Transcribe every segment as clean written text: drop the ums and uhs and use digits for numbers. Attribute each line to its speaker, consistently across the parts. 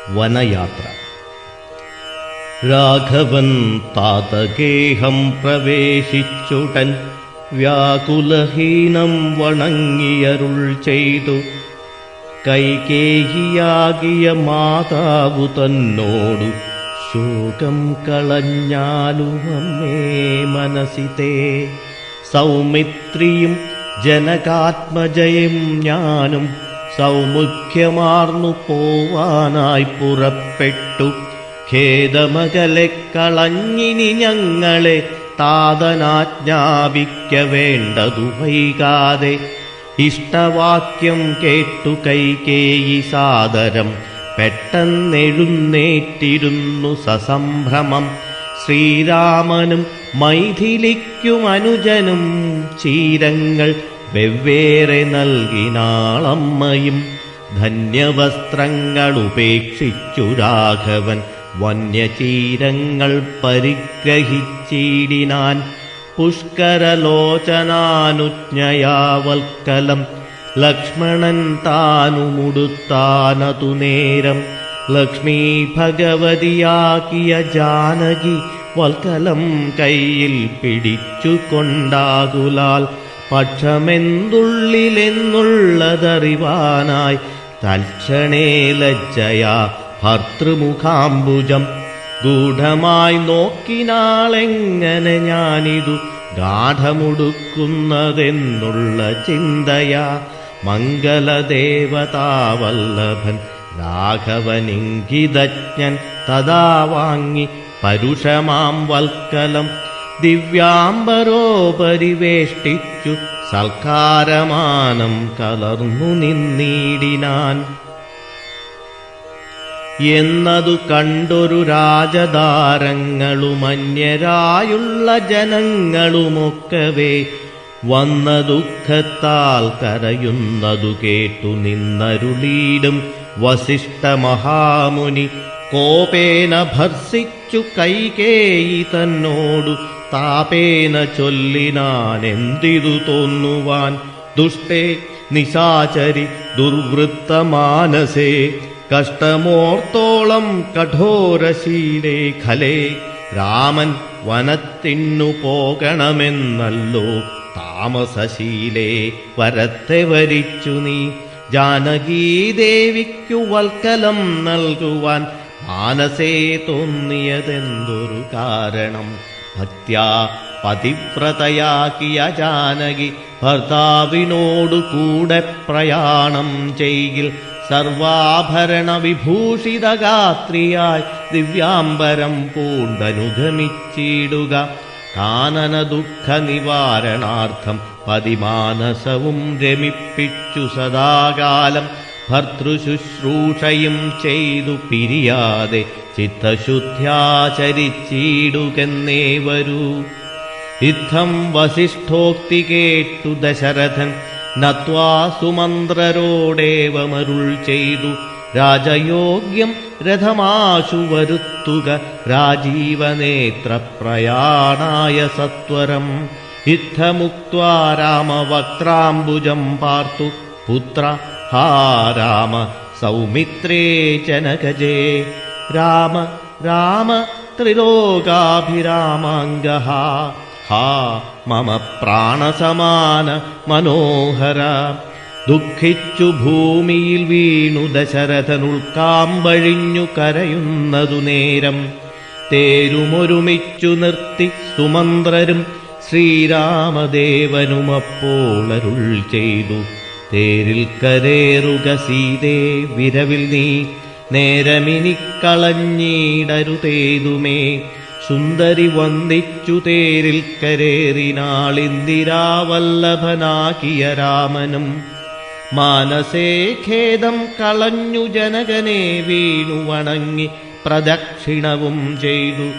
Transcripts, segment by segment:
Speaker 1: വനയാത്ര. രാഘവൻ താതകേഹം പ്രവേശിച്ചുടൻ വ്യാകുലഹീനം വണങ്ങിയരുൾ ചെയ്തു. കൈകേയിയാകിയ മാതാവു തന്നോടു ശോകം കളഞ്ഞാലുമമ്മേ മനസ്സിതേ. സൗമിത്രിയും ജനകാത്മജയും ഞാനും സൗമുഖ്യമാർന്നു പോവാനായി പുറപ്പെട്ടു. ഖേദമകലെ കളഞ്ഞിനി ഞങ്ങളെ താതനാജ്ഞാപിക്ക വേണ്ടതു വൈകാതെ. ഇഷ്ടവാക്യം കേട്ടു കൈകേയി സാദരം പെട്ടെന്നെഴുന്നേറ്റിരുന്നു സസംഭ്രമം. ശ്രീരാമനും മൈഥിലിക്കും അനുജനും ചീരങ്ങൾ വെവ്വേറെ നൽകിനാളമ്മയും. ധന്യവസ്ത്രങ്ങൾ ഉപേക്ഷിച്ചു രാഘവൻ വന്യചീരങ്ങൾ പരിഗ്രഹിച്ചിടിനാൻ. പുഷ്കരലോചനാനുജ്ഞയാവൽക്കലം ലക്ഷ്മണൻ താനുമുടുത്താനതു നേരം. ലക്ഷ്മീ ഭഗവതിയാക്കിയ ജാനകി വൽക്കലം കയ്യിൽ പിടിച്ചു കൊണ്ടാകുലാൽ പക്ഷമെന്തുള്ളിലെന്നുള്ളതറിവാനായി തൽക്ഷണേ ലജ്ജയാ ഭർതൃമുഖാംബുജം ഗൂഢമായി നോക്കിനാളെങ്ങനെ ഞാനിതു ഗാഠമുടുക്കുന്നതെന്നുള്ള ചിന്തയാ. മംഗലദേവതാവല്ലഭൻ രാഘവനിംഗിതജ്ഞൻ തഥാ വാങ്ങി പരുഷമാം വൽക്കലം ദിവ്യാംബരോപരിവേഷ്ടിച്ചു സൽക്കാരമാനം കലർന്നു നിന്നീടിനാൻ. എന്നതു കണ്ടൊരു രാജധാരങ്ങളും അന്യരായുള്ള ജനങ്ങളുമൊക്കവേ വന്ന ദുഃഖത്താൽ കരയുന്നതു കേട്ടു നിന്നരുളീടും വസിഷ്ഠ മഹാമുനി. കോപേന ഭർസിച്ചു കൈകേയി തന്നോടു താപേന ചൊല്ലിനാനെന്തിതു തോന്നുവാൻ. ദുഷ്ടേ നിശാചരി ദുർവൃത്തമാനസേ കഷ്ടമോർത്തോളം കഠോരശീലേ ഖലേ. രാമൻ വനത്തിന്നു പോകണമെന്നല്ലോ താമസശീലേ വരത്തെ വരിച്ചു നീ. ജാനകീദേവിക്കു വൽക്കലം നൽകുവാൻ മാനസേ തോന്നിയതെന്തൊരു കാരണം. ഭക്ത്യാ പതിവ്രതയാക്കിയ ജാനകി ഭർത്താവിനോടു കൂടെ പ്രയാണം ചെയ്യിൽ സർവാഭരണ വിഭൂഷിതഗാത്രിയായി ദിവ്യാംബരം പൂണ്ടനുഗമിച്ചിടുക. കാനന ദുഃഖ നിവാരണാർത്ഥം പതിമാനസവും രമിപ്പിച്ചു സദാകാലം ഭർതൃശുശ്രൂഷയും ചെയ്തു പിരിയാതെ ചിത്തശുദ്ധ്യാചരിച്ചിടുകെന്നേ വരൂ. ഇത്തം വസിഷ്ഠോക്തി കേട്ടു ദശരഥൻ നത്വാ സുമന്ത്രരോടേവമരുൾ ചെയ്തു. രാജയോഗ്യം രഥമാശു വരുത്തുക രാജീവനേത്ര പ്രയാണായ സത്വരം. ഇത്തമുക്ത്വാ രാമവക്ത്രാംബുജം പാർത്തു പുത്ര ഹാ രാമ സൗമിത്രേ ജനകജേ. രാമ രാമ ത്രിലോകാഭിരാമാംഗഃ ഹാ മമ പ്രാണസമാന മനോഹര. ദുഃഖിച്ചു ഭൂമിയിൽ വീണു ദശരഥൻ ഉൾക്കാമ്പഴിഞ്ഞു കരയുന്നതു നേരം. തേരുമൊരുമിച്ചു നിർത്തി സുമന്ത്രരും ശ്രീരാമദേവനുമപ്പോൾ അരുൾ ചെയ്തു. തേരിൽ കരേറുക സീതേ വിരവിൽ നീ നേരമിനിക്കളഞ്ഞിടരുതേതുമേ. സുന്ദരി വന്ദിച്ചു തേരിൽ കരേറിനാളിന്ദിരാവല്ലഭനാകിയ രാമനും. മാനസേ ഖേദം കളഞ്ഞു ജനകനെ വീണു വണങ്ങി പ്രദക്ഷിണവും ചെയ്തു.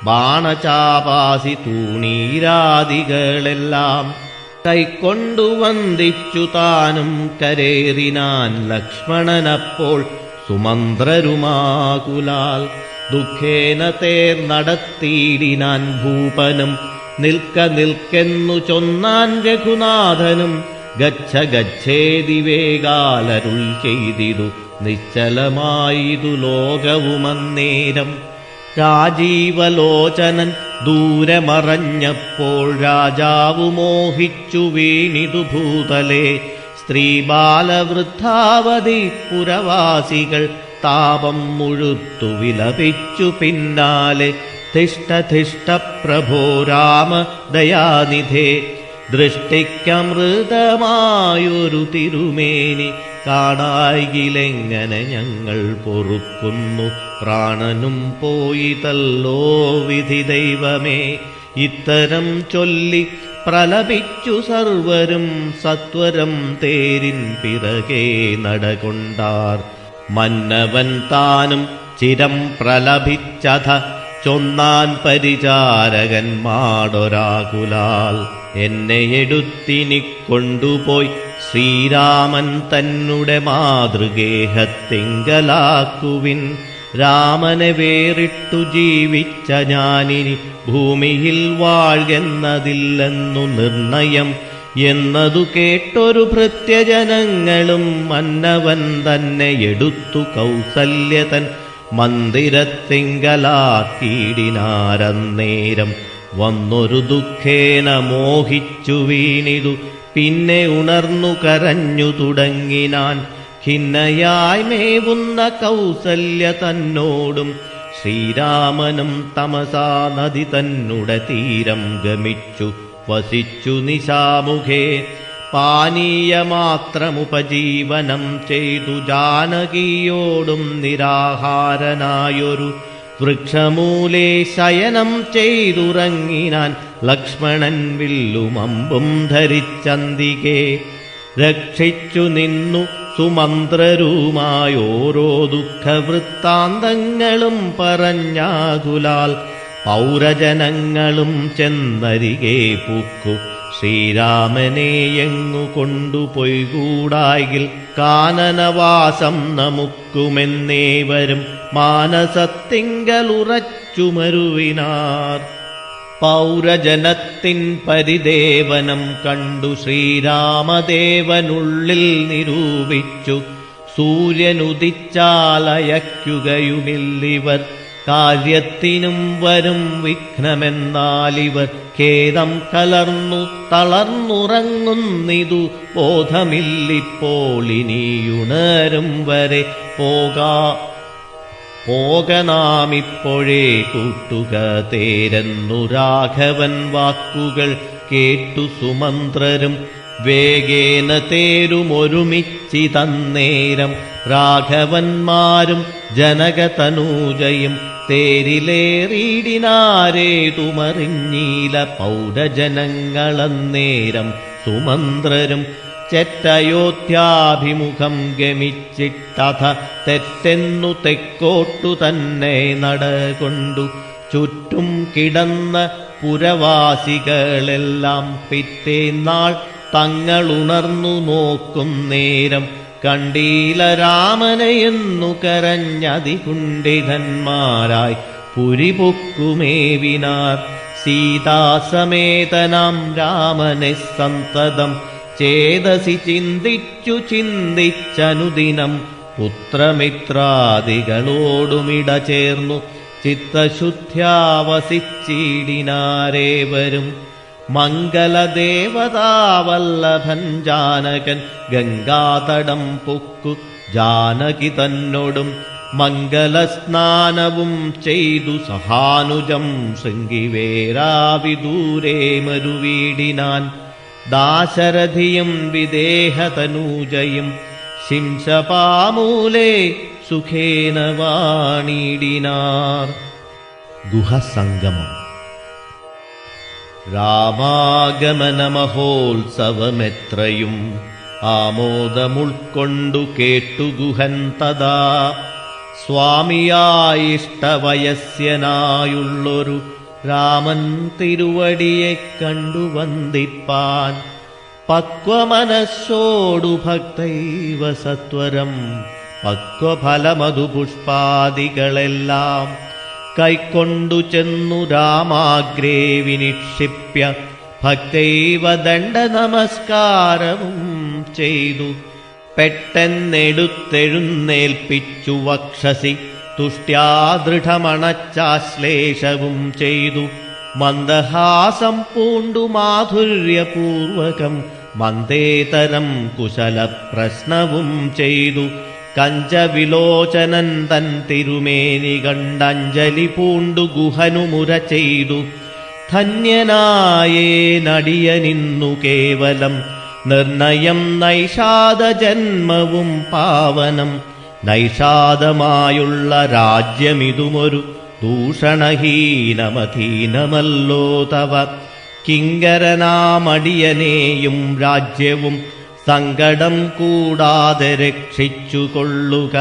Speaker 1: ബാണചാപാസി തൂണീരാദികളെല്ലാം കൈക്കൊണ്ടു വന്ദിച്ചു താനും കരേറിനാൻ. ലക്ഷ്മണനപ്പോൾ സുമന്ത്രരുമാകുലാൽ ദുഃഖേന തേർ നടത്തിയിടിനാൻ ഭൂപനും. നിൽക്ക നിൽക്കെന്നു ചൊന്നാൻ രഘുനാഥനും ഗച്ഛ ഗച്ഛേതി വേഗാലരുൾ ചെയ്തിടു നിശ്ചലമായിതു ലോകവുമന്നേരം. രാജീവലോചനൻ ദൂരെ മറഞ്ഞപ്പോൾ രാജാവു മോഹിച്ചു വീണിതു ഭൂതലേ. സ്ത്രീ ബാലവൃദ്ധാവധി പുരവാസികൾ താപം മുഴുത്തു വിലപിച്ചു പിന്നാലെ. തിഷ്ഠ തിഷ്ഠ പ്രഭോ രാമ ദയാനിധേ, ദൃഷ്ടിക്കമൃതമായൊരു തിരുമേനി കാണായിലെങ്ങനെ ഞങ്ങൾ പൊറുക്കുന്നു. പ്രാണനും പോയിതല്ലോ വിധി ദൈവമേ. ഇത്തരം ചൊല്ലി പ്രലപിച്ചു സർവരും സത്വരം തേരിൻ പിറകെ നടകൊണ്ടാർ. മന്നവൻ താനും ചിരം പ്രലപിച്ചഥ ചൊന്നാൻ പരിചാരകന്മാടൊരാകുലാൽ. എന്നെ എടുത്തിനി കൊണ്ടുപോയി ശ്രീരാമൻ തന്നെ മാതൃഗേഹത്തിങ്കലാക്കുവിൻ. രാമനെ വേറിട്ടു ജീവിച്ച ഞാനിനി ഭൂമിയിൽ വാഴ്കെന്നതില്ലെന്നു നിർണയം എന്നതു കേട്ടൊരു ഭൃത്യജനങ്ങളും മന്നവൻ തന്നെ എടുത്തു കൗസല്യതൻ മന്ദിരത്തിങ്കലാക്കിയിടിനാരന്നേരം. വന്നൊരു ദുഃഖേന മോഹിച്ചു വീണിതു പിന്നെ ഉണർന്നു കരഞ്ഞു തുടങ്ങിനാൻ. ഖിന്നയായി മേവുന്ന കൗസല്യ തന്നോടും ശ്രീരാമനും തമസാ നദി തന്നെ തീരം ഗമിച്ചു വസിച്ചു നിശാമുഖേ. പാനീയമാത്രമുപജീവനം ചെയ്തു ജാനകിയോടും നിരാഹാരനായൊരു വൃക്ഷമൂലേ ശയനം ചെയ്തുറങ്ങിനാൻ. ലക്ഷ്മണൻ വില്ലുമമ്പും ധരിച്ചന്തികേ രക്ഷിച്ചു നിന്നു സുമന്ത്രരുമായോരോ ദുഃഖവൃത്താന്തങ്ങളും പറഞ്ഞാകുലാൽ. പൗരജനങ്ങളും ചെന്നരികെ പൂക്കു ശ്രീരാമനെ എങ്ങു കൊണ്ടുപോയികൂടായിൽ കാനനവാസം നമുക്കുമെന്നേവരും മാനസത്തിങ്കലുറച്ചുമരുവിനാർ. പൗരജനത്തിൻ പരിദേവനം കണ്ടു ശ്രീരാമദേവനുള്ളിൽ നിരൂപിച്ചു. സൂര്യനുദിച്ചാലയക്കുകയുമില്ലിവർ കാര്യത്തിനും വരും വിഘ്നമെന്നാലിവർ. ഖേദം കലർന്നു തളർന്നുറങ്ങുന്നിതു ബോധമില്ലിപ്പോൾ ഇനിയുണരും വരെ. പോകനാമിപ്പോഴേ കൂട്ടുക തേരെന്നു രാഘവൻ വാക്കുകൾ കേട്ടു സുമന്ത്രരും വേഗേന തേരുമൊരുമിച്ചിതന്നേരം. രാഘവന്മാരും ജനകതനൂജയും തേരിലേറിയിടിനാരേതുമറിഞ്ഞീല പൗരജനങ്ങളന്നേരം. സുമന്ത്രരും ചെറ്റയോധ്യാഭിമുഖം ഗമിച്ചിട്ടഥ തെറ്റെന്നു തെക്കോട്ടു തന്നെ നടകൊണ്ടു. ചുറ്റും കിടന്ന പുരവാസികളെല്ലാം പിറ്റേന്നാൾ തങ്ങളുണർന്നു നോക്കും നേരം കണ്ടീല രാമനെയെന്നു കരഞ്ഞതികുണ്ഠിതന്മാരായി പുരിപൊക്കുമേവിനാർ. സീതാസമേതനാം രാമനെ സന്തതം ചേതസി ചിന്തിച്ചു ചിന്തിച്ചനുദിനം പുത്രമിത്രാദികളോടുമിട ചേർന്നു ചിത്തശുദ്ധ്യാവസിച്ചിടിനാരേവരും. മംഗലദേവതാവല്ലഭൻ ജാനകൻ ഗംഗാതടം പൊക്കു ജാനകി തന്നോടും മംഗലസ്നാനവും ചെയ്തു സഹാനുജം ശൃംഗിവേരാവിദൂരേ മരുവീടിനാൻ. ദാശരഥിയും വിദേഹതനൂജയും ശിംശപാമൂലേ സുഖേന വാണിടിനാർ. ഗുഹസംഗമം. രാമാഗമനമഹോത്സവമെത്രയും ആമോദമുൾക്കൊണ്ടു കേട്ടു ഗുഹൻ തഥാ. സ്വാമിയായിഷ്ടവയസ്യനായുള്ളൊരു രാമൻ തിരുവടിയെ കണ്ടു വന്ദിപ്പാൻ. പക്വമനസ്സോടു ഭക്തൈവ സത്വരം പക്വഫലമധുപുഷ്പാദികളെല്ലാം കൈക്കൊണ്ടു ചെന്നു രാമാഗ്രേ വിനിക്ഷിപ്യ ഭക്തൈവ ദണ്ഡ നമസ്കാരവും ചെയ്തു പെട്ടെന്നെടുത്തെഴുന്നേൽപ്പിച്ചു വക്ഷസി തുഷ്ട്യാ ദൃഢമണച്ചാശ്ലേഷവും ചെയ്തു മന്ദഹാസം പൂണ്ടു മാധുര്യപൂർവകം മന്ദേതരം കുശലപ്രശ്നവും ചെയ്തു കഞ്ചവിലോചനൻ തൻ തിരുമേനി കണ്ടഞ്ജലി പൂണ്ടു ഗുഹനുമുര ചെയ്തു ധന്യനായേനടിയനിന്നു കേവലം നിർണയം നൈഷാദജന്മവും പാവനം നൈഷാദമായുള്ള രാജ്യമിതുമൊരു ദൂഷണഹീനമധീനമല്ലോ തവ കിങ്കരനാമടിയനെയും രാജ്യവും സങ്കടം കൂടാതെ രക്ഷിച്ചുകൊള്ളുക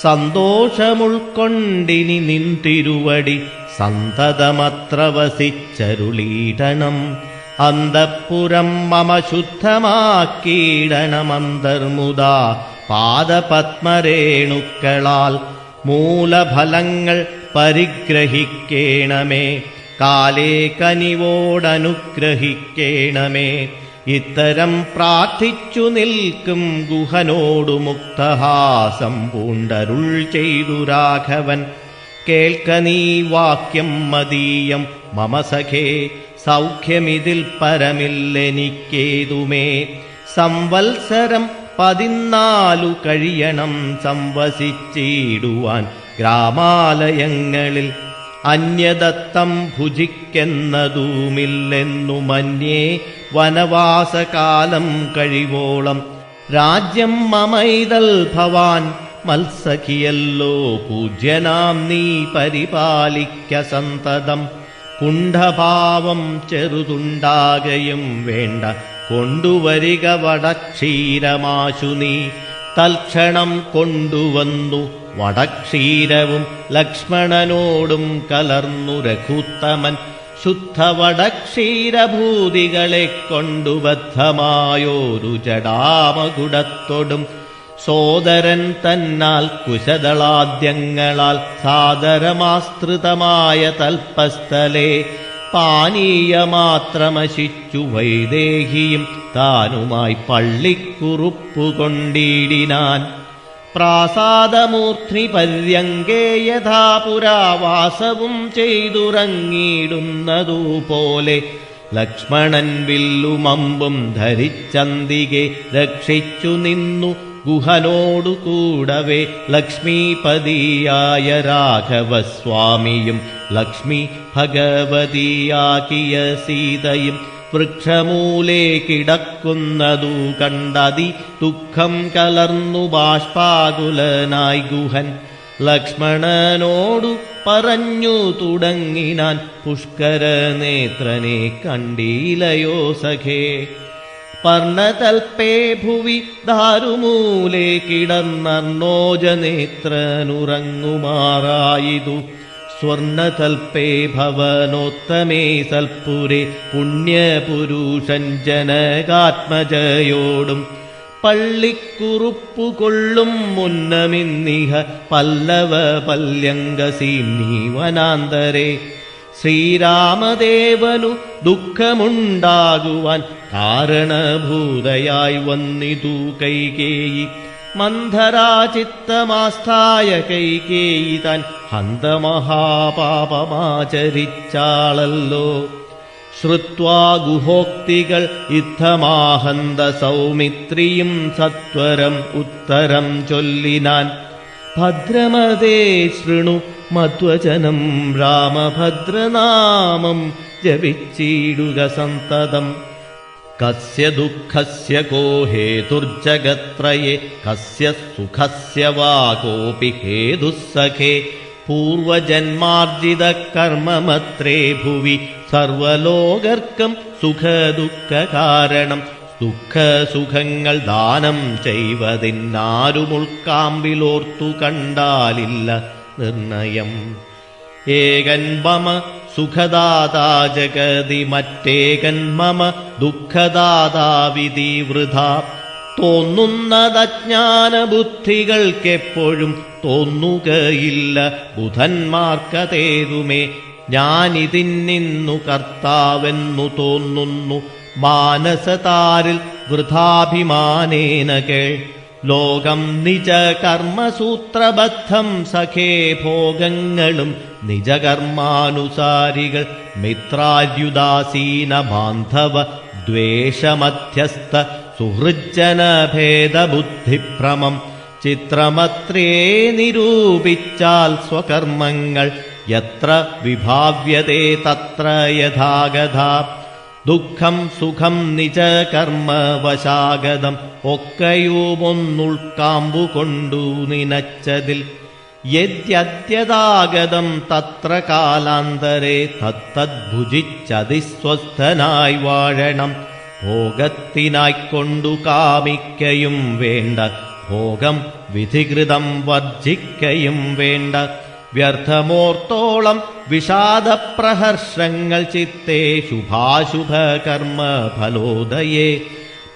Speaker 1: സന്തോഷമുൾക്കൊണ്ടിനി നിൻ തിരുവടി സന്തതമത്ര വസിച്ചരുളീടണം അന്തഃപുരം മമ ശുദ്ധമാക്കിയിടണമന്തർമുദാ പാദപത്മരേണുക്കളാൽ മൂലഫലങ്ങൾ പരിഗ്രഹിക്കേണമേ കാലേ കനിവോടനുഗ്രഹിക്കേണമേ ഇത്തരം പ്രാർത്ഥിച്ചു നിൽക്കും ഗുഹനോടു മുക്തഹാസം പൂണ്ടരുൾ ചെയ്തു രാഘവൻ കേൾക്ക നീ വാക്യം മദീയം മമ സഖേ സൗഖ്യമിതിൽ പരമില്ലെനിക്കേതുമേ സംവത്സരം 14 കഴിയണം സംവസിച്ചിടുവാൻ ഗ്രാമാലയങ്ങളിൽ അന്യദത്തം ഭുജിക്കെന്നതുമില്ലെന്നു മന്യേ വനവാസകാലം കഴിവോളം രാജ്യം മമൈതൽ ഭവാൻ മത്സഖിയല്ലോ പൂജ്യനാം നീ പരിപാലിക്ക സന്തതം കുണ്ഠഭാവം ചെറുതുണ്ടാകയും വേണ്ട കൊണ്ടുവരിക വടക്ഷീരമാശു നീ തൽക്ഷണം കൊണ്ടുവന്നു വടക്ഷീരവും ലക്ഷ്മണനോടും കലർന്നു രഘുത്തമൻ ശുദ്ധവടക്ഷീരഭൂതികളെ കൊണ്ടുബദ്ധമായോരു ജടാമകുടത്തൊടും സോദരൻ തന്നാൽ കുശദളാദ്യങ്ങളാൽ സാദരമാസ്തൃതമായ തൽപ്പസ്ഥലേ പാനീയമാത്രമശിച്ചു വൈദേഹിയും താനുമായി പള്ളിക്കുറുപ്പുകൊണ്ടിടിനാൻ പ്രാസാദമൂർധ്നി പര്യങ്കേ യഥാ പുരാവാസവും ചെയ്തുറങ്ങിയിടുന്നതുപോലെ ലക്ഷ്മണൻ വില്ലുമമ്പും ധരിച്ചന്തികെ രക്ഷിച്ചു നിന്നു ഗുഹനോടു കൂടവേ ലക്ഷ്മീപതിയായ രാഘവസ്വാമിയും ലക്ഷ്മി ഭഗവതിയാക്കിയ സീതയും വൃക്ഷമൂലേ കിടക്കുന്നതു കണ്ടതി ദുഃഖം കലർന്നു ബാഷ്പാകുലനായി ഗുഹൻ ലക്ഷ്മണനോടു പറഞ്ഞു തുടങ്ങിനാൻ പുഷ്കരനേത്രനെ കണ്ടീലയോ സഖേ പർണതൽപേ ഭുവി ദാരുമൂലേ കിടന്നർണോജനേത്രനുറങ്ങുമാറായിതു സ്വർണതൽപേ ഭവനോത്തമേ സൽപുരേ പുണ്യപുരുഷൻ ജനകാത്മജയോടും പള്ളിക്കുറുപ്പുകൊള്ളും മുന്നമിന്നിഹ പല്ലവ പല്യങ്കസീംനീ വനാന്തരേ ശ്രീരാമദേവനു ദുഃഖമുണ്ടാകുവാൻ കാരണഭൂതയായി വന്നിതു കൈകേയി മന്ധരാചിത്തമാസ്ഥായ കൈകേയി താൻ ഹന്തമഹാപാപമാചരിച്ചാളല്ലോ ശ്രുത്വാ ഗുഹോക്തികൾ ഇത്തമാഹന്ത സൗമിത്രിയും സത്വരം ഉത്തരം ചൊല്ലിനാൻ ഭദ്രമതേ ശൃണു മധ്വചനം രാമഭദ്രനാമം ജപിച്ചിടുക സന്തതം കസ്യ ദുഃഖസ്യ കോ ഹേതുർജഗത്രയേ കസ്യ സുഖസ്യ വാ കോപി ഹേതുസ്സഖേ പൂർവജന്മാർജിത കർമ്മമത്രേ ഭുവി സർവലോകർക്കും സുഖദുഃഖ കാരണം ദുഃഖസുഖങ്ങൾ ദാനം ചെയ്വതിന്നാരുമുൾക്കാമ്പിലോർത്തു കണ്ടാലില്ല നിർണയം ഏകൻ മമ സുഖദാതാ ജഗതി മറ്റേകൻ മമ ദുഃഖദാതാവിധി വൃഥാ തോന്നുന്നതജ്ഞാനബുദ്ധികൾക്കെപ്പോഴും തോന്നുകയില്ല ബുധന്മാർക്കതേതുമേ ഞാനിതിന്നു കർത്താവെന്നു തോന്നുന്നു മാനസതാരിൽ വൃഥാഭിമാനേന കേൾ. ലോകം നിജ കർമ്മസൂത്രബദ്ധം സഖേ ഭോഗങ്ങളും നിജകർമാനുസാരികൾ മിത്രാര്യുദാസീന ബാന്ധവ ദ്വേഷമധ്യസ്ഥ സുഹൃജ്ജനഭേദബുദ്ധിഭ്രമം ചിത്രമത്രേ നിരൂപിച്ചാൽ സ്വകർമ്മങ്ങൾ യത്ര വിഭാവ്യതേ തത്ര യഥാഗത. ദുഃഖം സുഖം നിജകർമ്മവശാഗതം ഒക്കെയുമൊന്നുൾക്കാമ്പുകൊണ്ടു നിനച്ചതിൽ യദ്യദ്യതാഗതം തത്ര കാലാന്തരേ തത്തദ്ഭുജിച്ചതിസ്വസ്ഥനായി വാഴണം. ഭോഗത്തിനായിക്കൊണ്ടു കാമിക്കയും വേണ്ട, ഭോഗം വിധികൃതം വർജിക്കയും വേണ്ട. വ്യർത്ഥമോർത്തോളം വിഷാദപ്രഹർഷങ്ങൾ ചിത്തേ ശുഭാശുഭകർമ്മ ഫലോദയേ.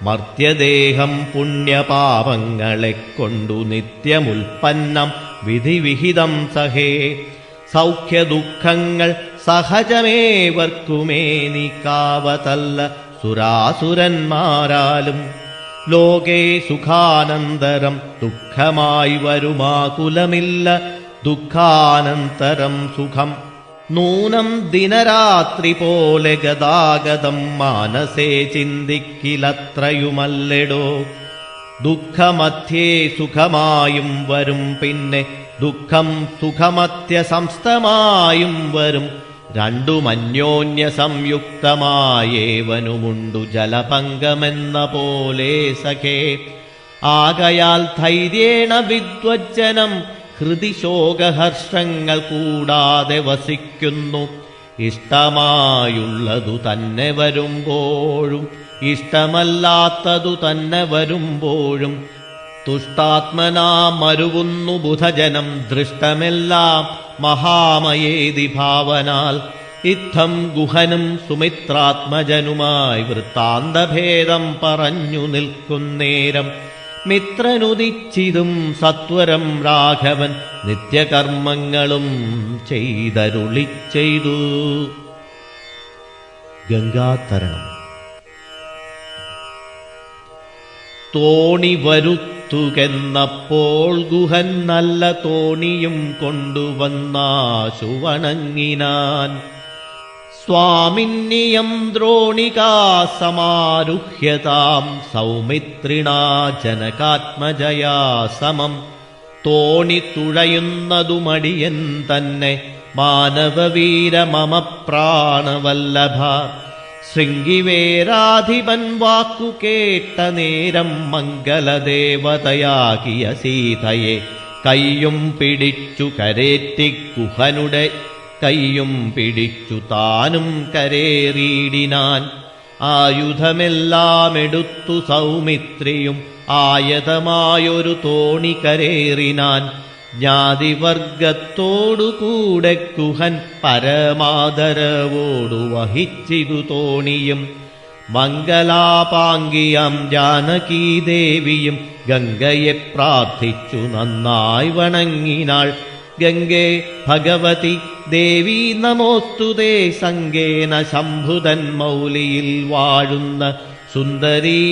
Speaker 1: മർത്യദേഹം പുണ്യപാപങ്ങളെ കൊണ്ടു നിത്യമുൽപ്പന്നം വിധിവിഹിതം സഹേ. സൗഖ്യദുഃഖങ്ങൾ സഹജമേവർക്കുമേനിക്കാവതല്ല സുരാസുരന്മാരാലും. ലോകേ സുഖാനന്തരം ദുഃഖമായി വരുമാകുലമില്ല, ദുഃഖാനന്തരം സുഖം. നൂനം ദിനരാത്രി പോലെ ഗതാഗതം മാനസേ ചിന്തിക്കിലത്രയുമല്ലെടോ. ദുഃഖമധ്യേ സുഖമായും വരും, പിന്നെ ദുഃഖം സുഖമത്യസംസ്ഥമായും വരും. രണ്ടുമന്യോന്യ സംയുക്തമായേവനുമുണ്ടു ജലപങ്കമെന്ന പോലെ സഖേ. ആകയാൽ ധൈര്യേണ വിദ്വജ്ജനം ഹൃദി ശോകഹർഷങ്ങൾ കൂടാതെ വസിക്കുന്നു. ഇഷ്ടമായുള്ളതു തന്നെ വരുമ്പോഴും ഇഷ്ടമല്ലാത്തതു തന്നെ വരുമ്പോഴും തുഷ്ടാത്മനാ മരുവുന്നു ബുധജനം. ദൃഷ്ടമെല്ലാം മഹാമയേതി ഭാവനാൽ. ഇത്തം ഗുഹനും സുമിത്രാത്മജനുമായി വൃത്താന്തഭേദം പറഞ്ഞു നിൽക്കുന്നേരം മിത്രനുദിച്ചിതും സത്വരം രാഘവൻ നിത്യകർമ്മങ്ങളും ചെയ്തരുളിച്ചെയ്തു. ഗംഗാതരണം. തോണി വരുത്തുകെന്നപ്പോൾ ഗുഹൻ നല്ല തോണിയും കൊണ്ടുവന്നാശു വണങ്ങിനാൻ. സ്വാമിന്നിയം ദ്രോണികാ സമാരുഹ്യതാം സൗമിത്രിണാ ജനകാത്മജയാ സമം. തോണി തുഴയുന്നതുമടിയൻ തന്നെ മാനവവീര മമ പ്രാണവല്ലഭ. ശൃംഗിവേരാധിപൻ വാക്കു കേട്ട നേരം മംഗലദേവതയാകിയ സീതയെ കയ്യും പിടിച്ചു കരേറ്റി ഗുഹനുടെ കയ്യും പിടിച്ചു താനും കരേറിയിടിനാൻ. ആയുധമെല്ലാം എടുത്തു സൗമിത്രിയും ആയതമായൊരു തോണി കരേറിനാൻ. ജ്ഞാതിവർഗത്തോടുകൂടെ ഗുഹൻ പരമാദരവോടു വഹിച്ചിതു തോണിയും. മംഗലാപാംഗിയാം ജാനകീദേവിയും ഗംഗയെ പ്രാർത്ഥിച്ചു നന്നായി വണങ്ങിനാൾ. ഗംഗേ ഭഗവതി ദേവി നമോസ്തുതേ. സംഗേന ശംഭുതൻ മൗലിയിൽ വാഴുന്ന സുന്ദരീ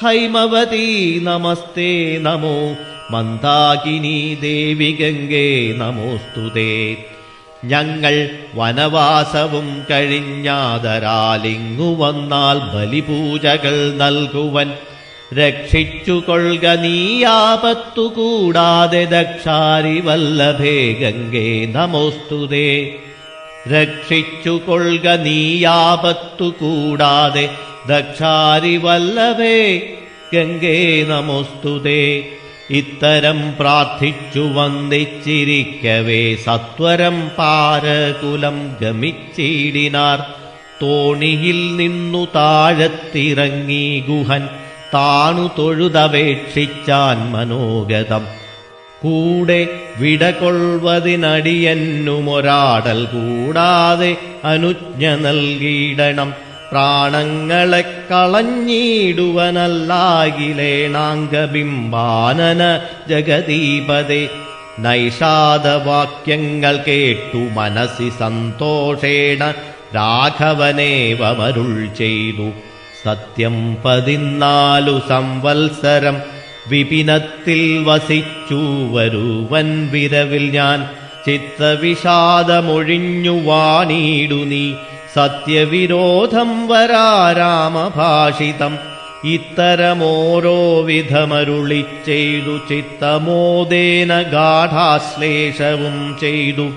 Speaker 1: ഹൈമവതി നമസ്തേ നമോ. മന്ദാകിനി ദേവി ഗംഗേ നമോസ്തുതേ. ഞങ്ങൾ വനവാസവും കഴിഞ്ഞാദരാലിങ്ങു വന്നാൽ ബലിപൂജകൾ നൽകുവൻ. രക്ഷിച്ചുകൊള്ളുക നീയാപത്തു കൂടാതെ ദക്ഷാരി വല്ലഭേ ഗംഗേ നമോസ്തുതേ. രക്ഷിച്ചുകൊള്ളുക നീയാപത്തു കൂടാതെ ദക്ഷാരി വല്ലഭേ ഗംഗേ നമോസ്തുതേ. ഇത്തരം പ്രാർത്ഥിച്ചു വന്ദിച്ചിരിക്കവേ സത്വരം പാരകുലം ഗമിച്ചിടിനാർ. തോണിയിൽ നിന്നു താഴത്തിറങ്ങി ഗുഹൻ താണു തൊഴുതപേക്ഷിച്ചാൻ മനോഗതം. കൂടെ വിടകൊള്ളുവതിനടിയന്നുമൊരാടൽ കൂടാതെ അനുജ്ഞ നൽകിയിടണം. പ്രാണങ്ങളെ കളഞ്ഞിടുവനല്ലാകിലേണാംഗബിംബാനന ജഗദീപതേ. നൈഷാദവാക്യങ്ങൾ കേട്ടു മനസ്സി സന്തോഷേണ രാഘവനേവമരുൾ ചെയ്തു. സത്യം 14 സംവത്സരം വിപിനത്തിൽ വസിച്ചു വരുവൻ വിരവിൽ ഞാൻ. ചിത്തവിഷാദമൊഴിഞ്ഞു വാണിയിടു നീ. സത്യവിരോധം വരാരാമഭാഷിതം ഇത്തരമോരോ വിധമരുളി ചെയ്തു. ചിത്തമോദേന ഗാഠാശ്ലേഷവും ചെയ്തു.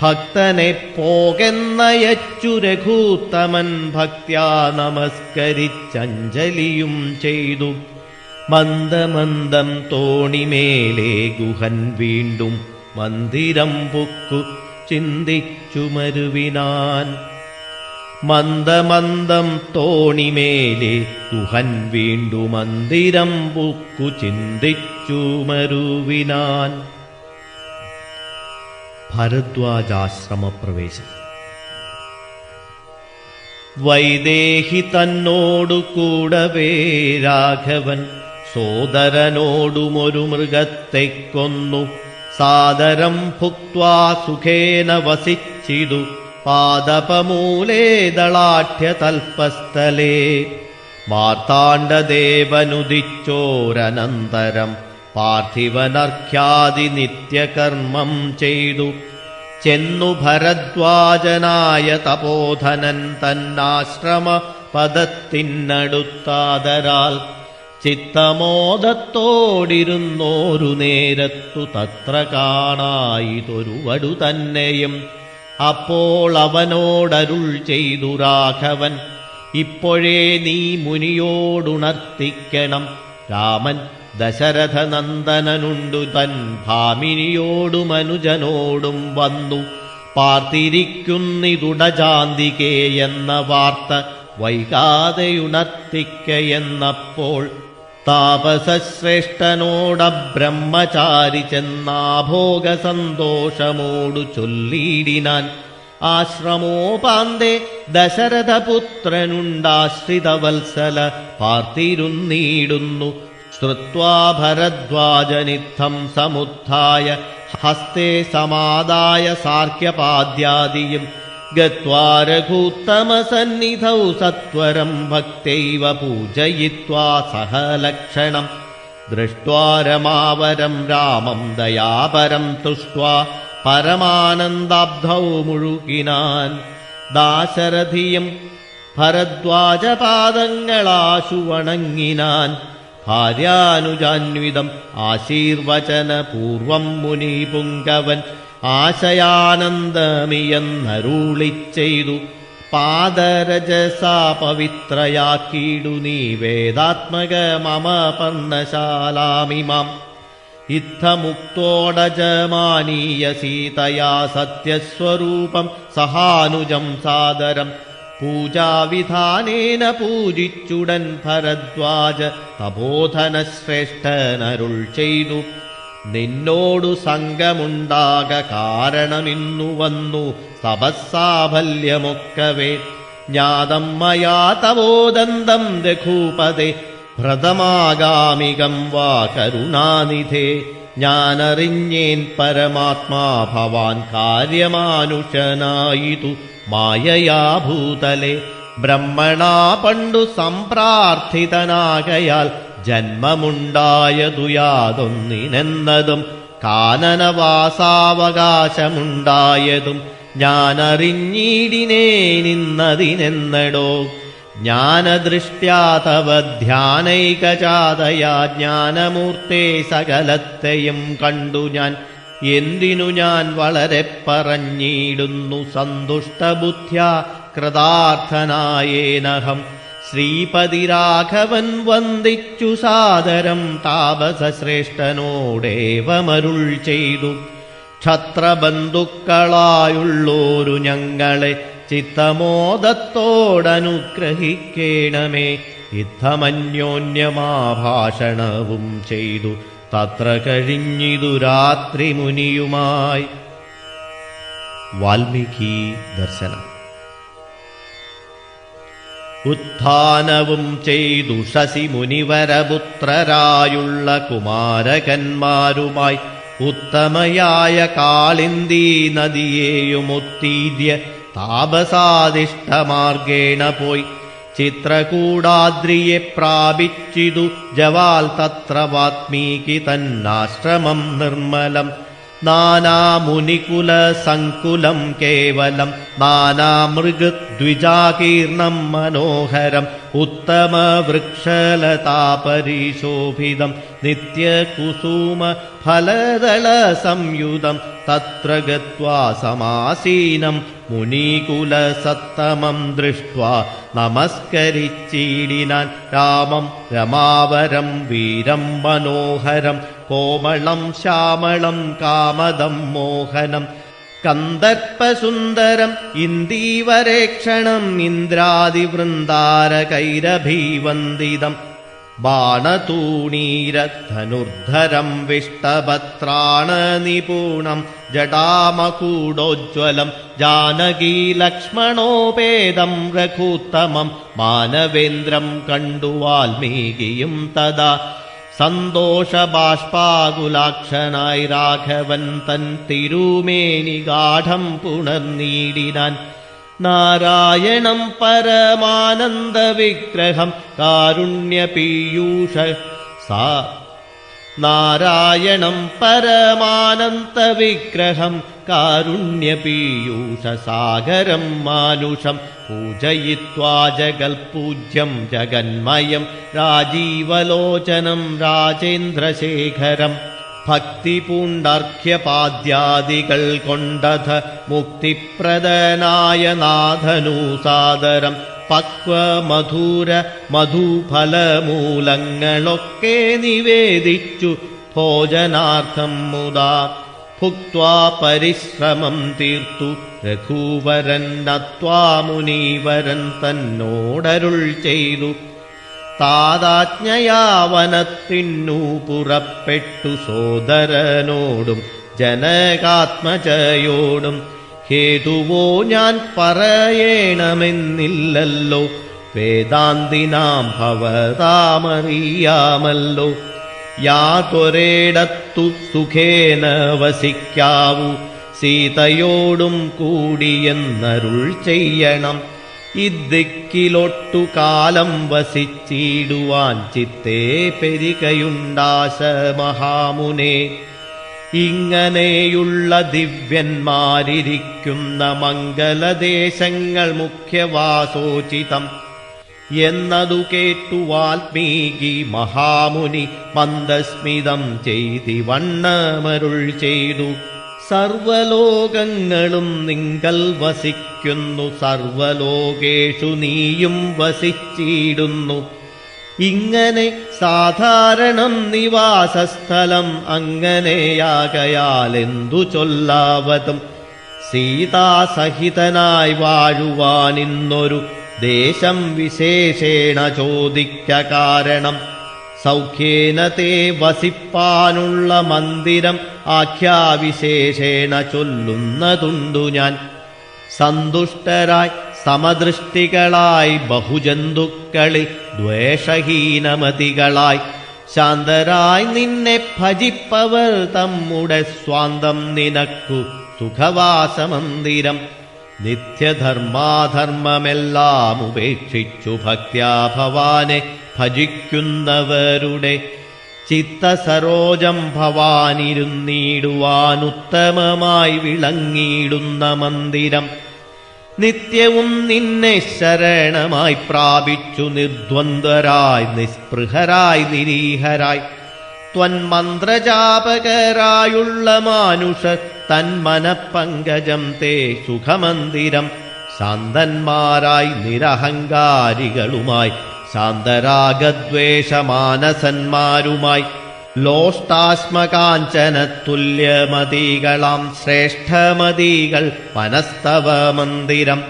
Speaker 1: ഭക്തനെ പോകെന്നയച്ചു രഘൂത്തമൻ ഭക്ത്യാ നമസ്കരിച്ചഞ്ജലിയും ചെയ്തു. മന്ദമന്ദം തോണിമേലെ ഗുഹൻ വീണ്ടും മന്ദിരം പുക്കു ചിന്തിച്ചു മരുവിനാൻ. മന്ദമന്ദം തോണിമേലെ ഗുഹൻ വീണ്ടു മന്ദിരം പുക്കു ചിന്തിച്ചു മരുവിനാൻ. ഭരദ്വാജാശ്രമപ്രവേശം. വൈദേഹി തന്നോടു കൂടവേ രാഘവൻ സോദരനോടുമൊരു മൃഗത്തെ കൊന്നു. സാദരം ഭുക്വാ സുഖേന വസിച്ചിതു പാദപമൂലേ ദളാഠ്യതൽപസ്ഥലേ. മാർത്താണ്ഡദേവനുദിച്ചോരനന്തരം പാർത്ഥിവനർഘ്യാദി നിത്യകർമ്മം ചെയ്തു. ചെന്നു ഭരദ്വാജനായ തപോധനൻ തന്നാശ്രമ പദത്തിനടുത്താദരാൽ ചിത്തമോദത്തോടിരുന്നോരു നേരത്തു തത്ര കാണായിതൊരു വടു തന്നെയും. അപ്പോൾ അവനോടരുൾ ചെയ്തു രാഘവൻ, ഇപ്പോഴേ നീ മുനിയോടുണർത്തിക്കണം. രാമൻ ദശരഥനന്ദനനുണ്ടു തൻ ഭാമിനിയോടും അനുജനോടും വന്നു പാർത്തിരിക്കുന്നിതുടജാന്തികേ എന്ന വാർത്ത വൈകാതെയുണർത്തിക്കയെന്നപ്പോൾ താപസശ്രേഷ്ഠനോടബ്രഹ്മചാരി ചെന്നാഭോഗ സന്തോഷമോടു ചൊല്ലിയിടിനാൻ. ആശ്രമോപാന്തേ ദശരഥപുത്രനുണ്ടാശ്രിതവത്സല പാർത്തിരുന്നീടുന്നു. ശ്രുത്വാ ഭരദ്വാജനിത്തം സമുത്ഥായ ഹസ്തേ സമാദായ സാർക്യപാദ്യാദിയും ഗത്വാ രഘൂത്തമസന്നിധൗ സത്വരം ഭക്തൈവ പൂജയിത്വാ സഹലക്ഷണം. ദൃഷ്ട്വാ രമാവരം രാമം ദയാപരം തുഷ്ട്വാ പരമാനന്ദാബ്ധൗ മുഴുകിനാൻ. ദാശരഥിയും ഭരദ്വാജപാദങ്ങളാശു വണങ്ങിനാൻ. ഭാര്യാനുജാന്വിതം ആശീർവചനപൂർവം മുനിപുങ്കവൻ ആശയാനന്ദമിയെന്നരുളിച്ചെയ്തു. പാദരജസാ പവിത്രയാക്കിയിടു നീ വേദാത്മക മമ പർണശാലാമിമാം. ഇത്തമുക്തോടജമാനീയ സീതയാ സത്യസ്വരൂപം സഹാനുജം സാദരം. പൂജാവിധാനേന പൂജിച്ചുടൻ ഭരദ്വാജ തപോധനശ്രേഷ്ഠനരുൾ ചെയ്തു. നിന്നോടു സംഗമുണ്ടാക കാരണമിന്നു വന്നു തപസ്സാഫല്യമൊക്കവേ. ജ്ഞാതം മയാ തവോദന്തം രഘൂപതേ ഭ്രതമാഗാമികം വാ കരുണാനിധേ. ഞാനറിഞ്ഞേൻ പരമാത്മാ ഭവാൻ കാര്യമാനുഷനായിതു മായയാ ഭൂതലേ. ബ്രഹ്മണാ പണ്ടു സംപ്രാർത്ഥിതനാകയാൽ ജന്മമുണ്ടായതു യാതൊന്നിനെന്നതും കാനനവാസാവകാശമുണ്ടായതും ഞാനറിഞ്ഞിടിനേനിന്നതിനെന്നടോ. ജ്ഞാനദൃഷ്ട്യാ തവ ധ്യാനൈകജാതയാ ജ്ഞാനമൂർത്തേ സകലത്തെയും കണ്ടു ഞാൻ. എന്തിനു ഞാൻ വളരെ പറഞ്ഞിടുന്നു സന്തുഷ്ടബുദ്ധ്യാ കൃതാർത്ഥനായേനഹം. ശ്രീപതിരാഘവൻ വന്ദിച്ചു സാദരം താപസശ്രേഷ്ഠനോടേവമരുൾ ചെയ്തു. ക്ഷത്രബന്ധുക്കളായുള്ളോരു ഞങ്ങളെ ചിത്തമോദത്തോടനുഗ്രഹിക്കേണമേ. ഇത്തമന്യോന്യമാഭാഷണവും ചെയ്തു തത്ര കഴിഞ്ഞിതു രാത്രി മുനിയുമായി. വാൽമീകി ദർശനം. ഉത്ഥാനവും ചെയ്തു ശശി മുനിവരപുത്രരായുള്ള കുമാരകന്മാരുമായി ഉത്തമയായ കാളിന്ദീ നദിയെയുമൊത്തീര്യ താപസാദിഷ്ടമാർഗേണ പോയി ചിത്രകൂടാദ്രിയെ പ്രാപിച്ചിതു ജവാൽ തത്ര വാത്മീകി തന്നാശ്രമം നിർമ്മലം നാനാമുനികുല സങ്കുലം കേവലം നാനാമൃഗദ്വിജാകീർണം മനോഹരം ഉത്തമവൃക്ഷലതാപരിശോഭിതം നിത്യകുസുമ ഫലദള സംയുതം തത്ര ഗത്വാ സമാസീനം മുനീകുലസത്തമം ദൃഷ്ട്വാ നമസ്കരിച്ചിടിനാൻ രാമം രമാവരം വീരം മനോഹരം കോമളം ശ്യാമളം കാമദം മോഹനം കന്ദർപ്പസുന്ദരം ഇന്ദീവരേക്ഷണം ഇന്ദ്രാദിവൃന്ദാരകൈരഭീവന്ദിതം ബാണതൂണീരധനുർധരം വിഷ്ടഭത്രാണനിപൂണം ജടാമകൂടോജ്വലം ജാനകീലക്ഷ്മണോപേതം രഘൂത്തമം മാനവേന്ദ്രം കണ്ടു വാൽമീകിയും തദാ സന്തോഷബാഷ്പാകുലാക്ഷനായി രാഘവൻ തൻ തിരുമേനി ഗാഠം പുണർനീടിനാൻ നാരായണം പരമാനന്ദവിഗ്രഹം കാരുണ്യപീയൂഷ നാരായണം പരമാനന്ദവിഗ്രഹം കാരുണ്യപീയൂഷസാഗരം മാനുഷം പൂജയിത്വാ ജഗൽപൂജ്യം ജഗന്മയം രാജീവലോചനം രാജേന്ദ്രശേഖരം ഭക്തിപൂണ്ടർഘ്യപാദ്യാദികൾ കൊണ്ടധ മുക്തിപ്രദനായ നാഥനൂസാദരം പക്വമധുര മധുഫലമൂലങ്ങളൊക്കെ നിവേദിച്ചു ഭോജനാർത്ഥം മുദാ ഭുക്ത്വാ പരിശ്രമം തീർത്തു രഘുവരൻ നത്വാ മുനീവരൻ തന്നോടരുൾ ചെയ്തു താതാജ്ഞയാ വനത്തിന്നു പുറപ്പെട്ടു സോദരനോടും ജനകാത്മജയോടും ഹേതുവോ ഞാൻ പറയണമെന്നില്ലല്ലോ വേദാന്തിനാം ഭവതാമറിയാമല്ലോ യാതൊരേടത്തു സുഖേന വസിക്കാവൂ സീതയോടും കൂടിയെന്നരുൾ ചെയ്യണം ഇദ്ദിക്കിലൊട്ടു കാലം വസിച്ചിടുവാൻ ചിത്തേ പെരികയുണ്ടാശ മഹാമുനെ ഇങ്ങനെയുള്ള ദിവ്യന്മാരിരിക്കുന്ന മംഗലദേശങ്ങൾ മുഖ്യവാസോചിതം എന്നതു കേട്ടു വാൽമീകി മഹാമുനി മന്ദസ്മിതം ചെയ്തിവണ്ണമരുൾ ചെയ്തു സർവലോകങ്ങളും നിങ്കൽ വസിക്കുന്നു സർവലോകേഷു നീയും വസിച്ചിടുന്നു ഇങ്ങനെ സാധാരണം നിവാസസ്ഥലം അങ്ങനെയാകയാലെന്തു ചൊല്ലാവതും സീതാസഹിതനായി വാഴുവാനിന്നൊരു ദേശം വിശേഷേണ ചോദിക്ക കാരണം സൗഖ്യേന തേ വസിപ്പാനുള്ള മന്ദിരം ആഖ്യാവിശേഷേണ ചൊല്ലുന്നതുണ്ടു ഞാൻ സന്തുഷ്ടരായി സമദൃഷ്ടികളായി ബഹുജന്തുക്കളിൽ ദ്വേഷഹീനമതികളായി ശാന്തരായി നിന്നെ ഭജിപ്പവർ തമ്മുടെ സ്വാന്തം നിനക്കു സുഖവാസമന്ദിരം നിത്യധർമാധർമ്മമെല്ലാം ഉപേക്ഷിച്ചു ഭക്ത്യാ ഭവാനെ ഭജിക്കുന്നവരുടെ ചിത്തസരോജം ഭവാനിരുന്നിടുവാനുത്തമമായി വിളങ്ങിയിടുന്ന മന്ദിരം നിത്യവും നിന്നെ ശരണമായി പ്രാപിച്ചു നിർദ്വന്ദ്വരായി നിസ്പൃഹരായി നിരീഹരായി ത്വന്മന്ത്രജാപകരായുള്ള മാനുഷർ തന്മനപ്പങ്കജം തേ സുഖമന്ദിരം ശാന്തന്മാരായി നിരഹങ്കാരികളുമായി ശാന്തരാഗദ്വേഷമാനസന്മാരുമായി ലോഷ്ടാശ്മകാഞ്ചനതുല്യമതികളാം ശ്രേഷ്ഠമതികൾ മനസ്തവ മന്ദിരം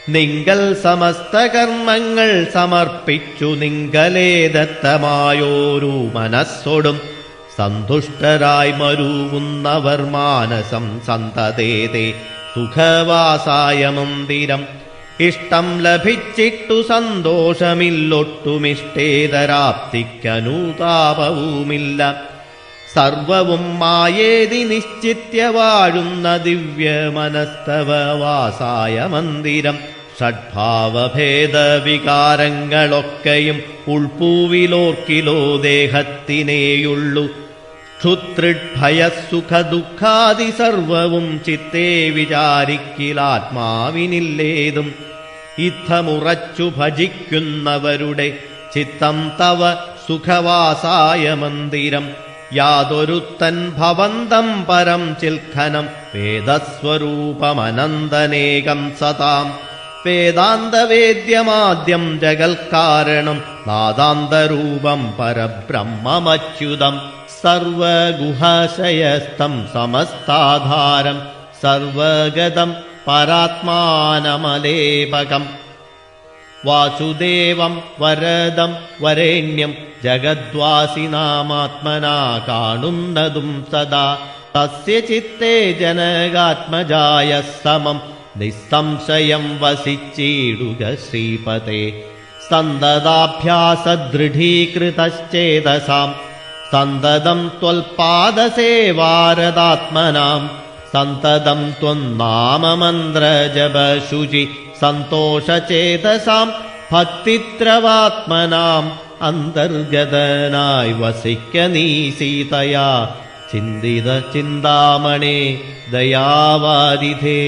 Speaker 1: നിങ്കൽ സമസ്ത കർമ്മങ്ങൾ സമർപ്പിച്ചു നിങ്കലേ ദത്തമായോരു മനസ്സോടും സന്തുഷ്ടരായി മരുവുന്നവർ മാനസം സന്തതേതേ സുഖവാസായ മന്ദിരം ഇഷ്ടം ലഭിച്ചിട്ടു സന്തോഷമില്ലൊട്ടുമിഷ്ടേതരാപ്തിക്കനുതാപവുമില്ല സർവവും മായേതി നിശ്ചിത്യ വാഴുന്ന ദിവ്യമനസ്തവ വാസായ മന്ദിരം. ഷഡ്ഭാവഭേദ വികാരങ്ങളൊക്കെയും ഉൾപ്പൂവിലോർക്കിലോ ദേഹത്തിനേയുള്ളു. ക്ഷുത്രിഭയസുഖദുഃഖാദി സർവവും ചിത്തേ വിചാരിക്കിലാത്മാവിനില്ലേതും. ഇത്തമുറച്ചു ഭജിക്കുന്നവരുടെ ചിത്തം തവ സുഖവാസായ മന്ദിരം. യാതൊരുത്തൻ ഭവന്തം പരം ചിൽഖനം വേദസ്വരൂപമനന്തനേകം സതാം. വേദാന്തവേദ്യമാദ്യം ജഗൽക്കാരണം നാദാന്തരൂപം പരബ്രഹ്മമച്യുതം. സർവഗുഹശയസ്ഥം സമസ്താധാരം സർവഗതം പരാത്മാനമലേപകം. വാസുദേവം വരദം വരേണ്യം ജഗദ്വാസിനാമാത്മനാ കാണുന്നതും സദാ. തസ്യ ചിത്തേ ജനകാത്മജായ സമം നിസ്സംശയം വസിച്ചിടുക ശ്രീപതേ. സന്തതാഭ്യാസദൃഢീകൃതശ്ചേതസാം സന്തതം ത്വൽപാദസേവാരതാത്മനാം. സന്തതം ത്വന്നാമമന്ത്രജപശുചി സന്തോഷചേതസാം ഭക്തിത്രവാത്മനാം. അന്തർഗതനായി വസിക്ക നീ സീതയാ ചിന്തിത ചിന്താമണേ ദയാവാരിധേ.